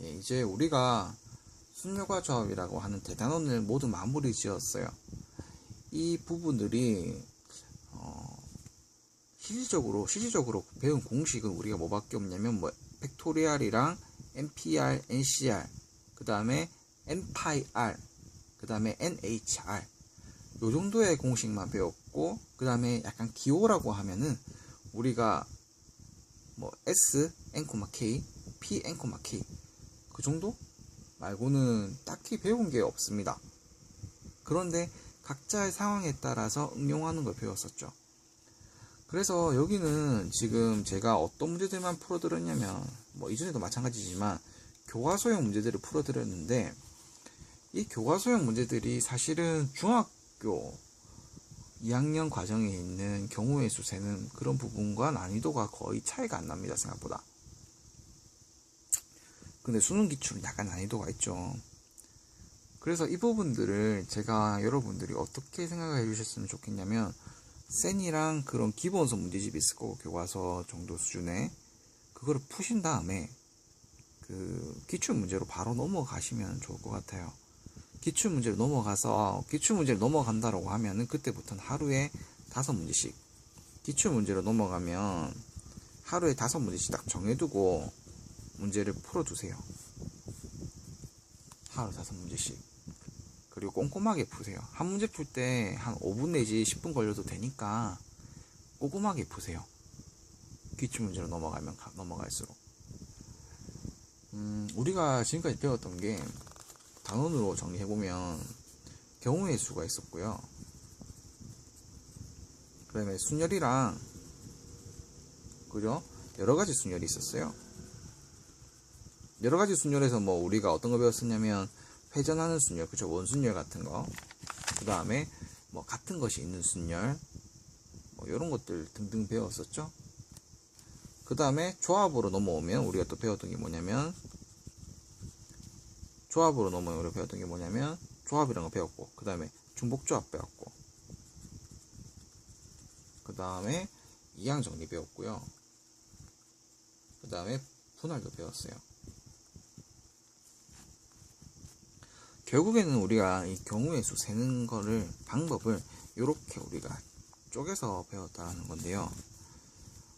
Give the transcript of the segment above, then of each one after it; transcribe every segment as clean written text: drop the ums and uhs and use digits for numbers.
이제 우리가 순열과 조합이라고 하는 대단원을 모두 마무리 지었어요. 이 부분들이 실질적으로 배운 공식은 우리가 뭐밖에 없냐면 팩토리얼이랑 NPR, NCR, 그 다음에 NPyR, 그 다음에 NHR 요 정도의 공식만 배웠고, 그 다음에 약간 기호라고 하면은 우리가 S, N, K, P, N, K 그 정도 말고는 딱히 배운 게 없습니다. 그런데 각자의 상황에 따라서 응용하는 걸 배웠었죠. 그래서 여기는 지금 제가 어떤 문제들만 풀어드렸냐면 이전에도 마찬가지지만 교과서형 문제들을 풀어드렸는데, 이 교과서형 문제들이 사실은 중학교 2학년 과정에 있는 경우의 수 세는 그런 부분과 난이도가 거의 차이가 안 납니다, 생각보다. 근데 수능 기출은 약간 난이도가 있죠. 그래서 이 부분들을 제가 여러분들이 어떻게 생각해 주셨으면 좋겠냐면, 센이랑 그런 기본서 문제집이 있을 거고, 교과서 정도 수준에 그거를 푸신 다음에 그 기출 문제로 바로 넘어가시면 좋을 것 같아요. 기출 문제로 넘어가서 기출 문제를 넘어간다라고 하면은 그때부터는 하루에 5문제씩, 기출 문제로 넘어가면 하루에 5문제씩 딱 정해두고 문제를 풀어두세요. 하루 5문제씩. 그리고 꼼꼼하게 푸세요. 한 문제 풀 때 한 5분 내지 10분 걸려도 되니까 꼼꼼하게 푸세요. 기출 문제로 넘어갈수록. 우리가 지금까지 배웠던 게 단원으로 정리해보면 경우의 수가 있었고요. 그 다음에 순열이랑 그죠? 여러가지 순열이 있었어요. 여러가지 순열에서 우리가 어떤 거 배웠었냐면 회전하는 순열, 그죠? 원순열 같은 거. 그 다음에 같은 것이 있는 순열, 이런 것들 등등 배웠었죠. 그 다음에 조합으로 넘어오면 우리가 또 배웠던 게 뭐냐면 조합이라는 거 배웠고, 그 다음에 중복조합 배웠고, 그 다음에 이항정리 배웠고요. 그 다음에 분할도 배웠어요. 결국에는 우리가 이 경우의 수 세는 거를, 방법을 이렇게 우리가 쪼개서 배웠다는 건데요.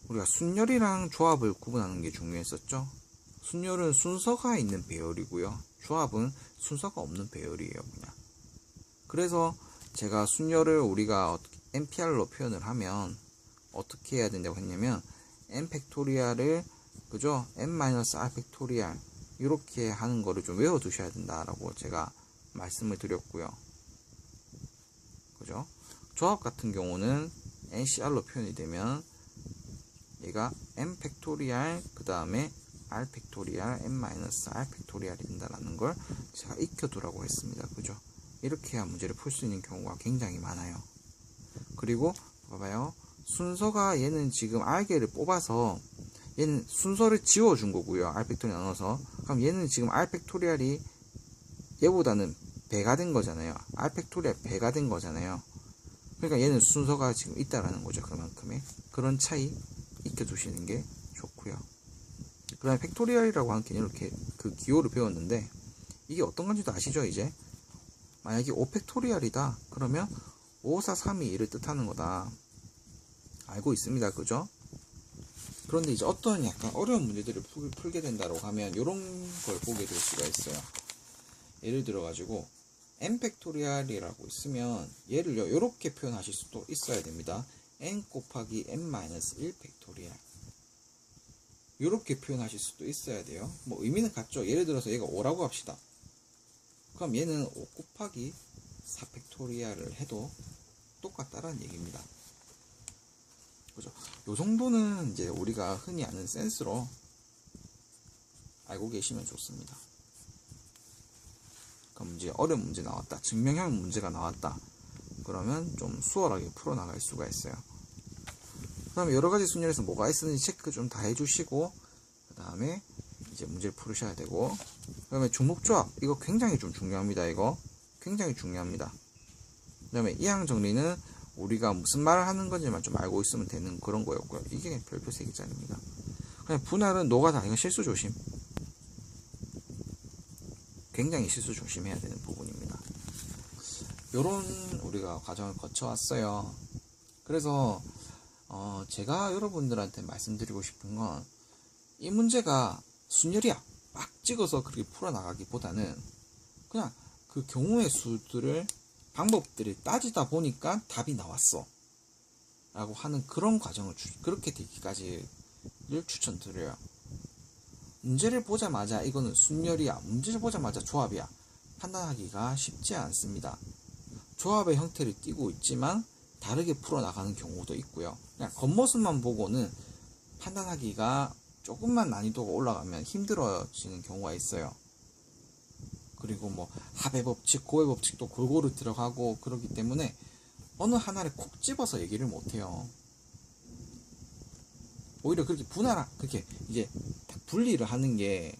우리가 순열이랑 조합을 구분하는 게 중요했었죠. 순열은 순서가 있는 배열이고요. 조합은 순서가 없는 배열이에요, 그냥. 그래서 제가 순열을 우리가 NPR로 표현을 하면 어떻게 해야 된다고 했냐면 n 팩토리얼을 그죠? n-r 팩토리얼 이렇게 하는 거를 좀 외워두셔야 된다라고 제가 말씀을 드렸고요. 그죠? 조합 같은 경우는 NCR로 표현이 되면 얘가 n 팩토리얼 그 다음에 r 팩토리얼 n-r 팩토리얼이 된다라는 걸 제가 익혀두라고 했습니다. 그죠? 이렇게 해야 문제를 풀 수 있는 경우가 굉장히 많아요. 그리고 봐봐요. 순서가 얘는 지금 r개를 뽑아서 얘는 순서를 지워준 거고요. r 팩토리얼 나눠서. 그럼 얘는 지금 r 팩토리얼이 얘보다는 배가 된 거잖아요. r 팩토리얼 배가 된 거잖아요. 그러니까 얘는 순서가 지금 있다라는 거죠. 그만큼의 그런 차이 익혀두시는 게 좋고요. 그 다음에 팩토리얼이라고 하는 개념, 이렇게 그 기호를 배웠는데 이게 어떤 건지도 아시죠? 이제 만약에 5팩토리얼이다 그러면 5, 4, 3, 2, 1을 뜻하는 거다 알고 있습니다. 그죠? 그런데 이제 어떤 약간 어려운 문제들을 풀게 된다고 하면 이런 걸 보게 될 수가 있어요. 예를 들어 가지고 n 팩토리얼이라고 있으면 얘를 이렇게 표현하실 수도 있어야 됩니다. n 곱하기 n-1 팩토리얼 이렇게 표현하실 수도 있어야 돼요. 의미는 같죠. 예를 들어서 얘가 5라고 합시다. 그럼 얘는 5 곱하기 4 팩토리얼을 해도 똑같다라는 얘기입니다. 그죠? 요 정도는 이제 우리가 흔히 아는 센스로 알고 계시면 좋습니다. 그럼 이제 어려운 문제 나왔다, 증명형 문제가 나왔다 그러면 좀 수월하게 풀어나갈 수가 있어요. 그 다음에 여러가지 순열에서 뭐가 있었는지 체크 좀 다 해주시고, 그 다음에 이제 문제를 풀으셔야 되고, 그 다음에 중복조합 이거 굉장히 좀 중요합니다. 이거 굉장히 중요합니다. 그 다음에 이항정리는 우리가 무슨 말을 하는 건지만 좀 알고 있으면 되는 그런 거였고요. 이게 별표 3개짜리입니다. 그냥 분할은 노가다, 이거 실수 조심. 굉장히 실수 조심해야 되는 부분입니다. 요런 우리가 과정을 거쳐왔어요. 그래서 제가 여러분들한테 말씀드리고 싶은 건 이 문제가 순열이야 막 찍어서 그렇게 풀어나가기보다는 그냥 그 경우의 수들을 방법들을 따지다 보니까 답이 나왔어 라고 하는 그런 과정을 그렇게 되기까지를 추천드려요. 문제를 보자마자 이거는 순열이야, 문제를 보자마자 조합이야 판단하기가 쉽지 않습니다. 조합의 형태를 띠고 있지만 다르게 풀어나가는 경우도 있고요. 그냥 겉모습만 보고는 판단하기가 조금만 난이도가 올라가면 힘들어지는 경우가 있어요. 그리고 뭐 합의 법칙, 고의 법칙도 골고루 들어가고 그러기 때문에 어느 하나를 콕 집어서 얘기를 못해요. 오히려 그렇게 그렇게 이제 분리를 하는 게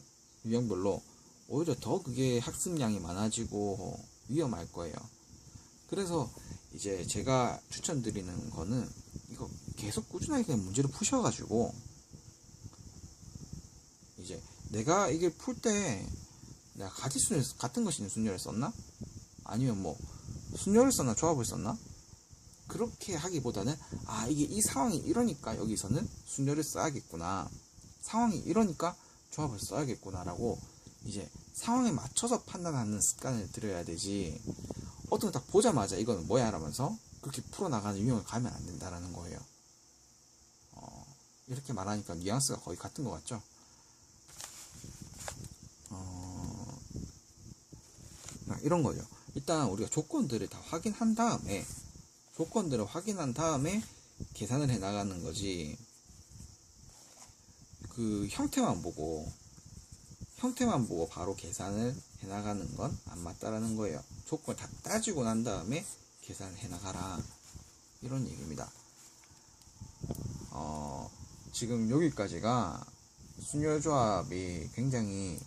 유형별로 오히려 더 그게 학습량이 많아지고 위험할 거예요. 그래서 이제 제가 추천드리는 거는 이거 계속 꾸준하게 그냥 문제를 푸셔가지고 이제 내가 이게 풀 때 내가 같은 것이 있는 순열을 썼나? 아니면 뭐 순열을 썼나 조합을 썼나? 그렇게 하기보다는 이게 이 상황이 이러니까 여기서는 순열을 써야겠구나, 상황이 이러니까 조합을 써야겠구나 라고 이제 상황에 맞춰서 판단하는 습관을 들여야 되지, 어떤 거 딱 보자마자 이거는 뭐야 라면서 그렇게 풀어나가는 유형을 가면 안 된다라는 거예요. 이렇게 말하니까 뉘앙스가 거의 같은 것 같죠? 이런 거죠. 일단 우리가 조건들을 다 확인한 다음에 계산을 해 나가는 거지, 그 형태만 보고 바로 계산을 해 나가는 건 안 맞다라는 거예요. 조건을 다 따지고 난 다음에 계산을 해 나가라, 이런 얘기입니다. 지금 여기까지가 순열 조합이 굉장히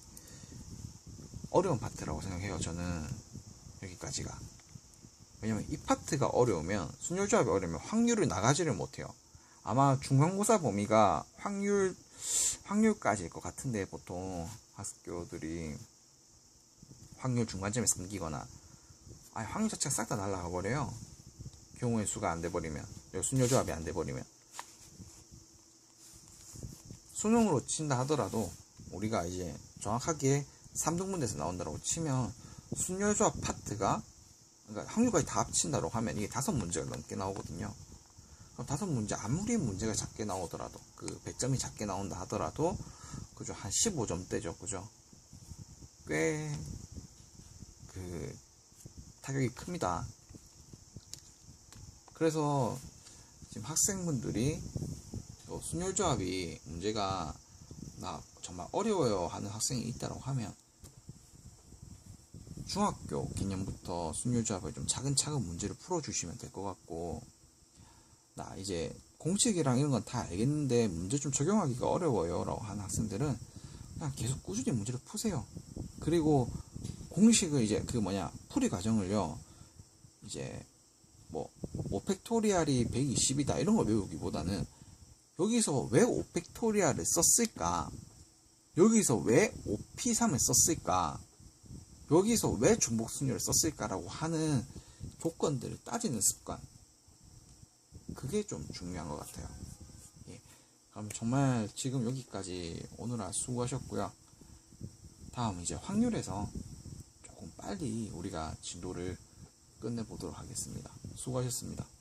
어려운 파트라고 생각해요. 저는 여기까지가. 왜냐면 이 파트가 어려우면, 순열 조합이 어려우면 확률을 나가지를 못해요. 아마 중간고사 범위가 확률까지일 것 같은데, 보통 학교들이 확률 중간점에 넘기거나 확률 자체가 싹 다 날라가 버려요. 경우의 수가 안 돼버리면, 순열 조합이 안 돼버리면. 수능으로 친다 하더라도 우리가 이제 정확하게 3등분돼서 나온다고 치면 순열 조합 파트가, 그러니까 확률까지 다 합친다고 하면 이게 5문제가 넘게 나오거든요. 그럼 5문제, 아무리 문제가 작게 나오더라도, 그 100점이 작게 나온다 하더라도, 그죠, 한 15점대죠, 그죠? 꽤 그 타격이 큽니다. 그래서 지금 학생분들이 순열 조합이 문제가 정말 어려워요 하는 학생이 있다고 하면 중학교 개념부터 순열 조합을 좀 차근차근 문제를 풀어주시면 될 것 같고, 나 이제 공식이랑 이런 건 다 알겠는데 문제 좀 적용하기가 어려워요 라고 하는 학생들은 그냥 계속 꾸준히 문제를 푸세요. 그리고 공식을 이제 풀이 과정을요, 이제 뭐 5팩토리알이 120이다 이런 걸 외우기보다는 여기서 왜 5팩토리알을 썼을까, 여기서 왜 5p3을 썼을까, 여기서 왜 중복순열을 썼을까라고 하는 조건들을 따지는 습관, 그게 좀 중요한 것 같아요. 그럼 정말 지금 여기까지 오늘아 수고하셨고요. 다음 이제 확률에서 조금 빨리 우리가 진도를 끝내보도록 하겠습니다. 수고하셨습니다.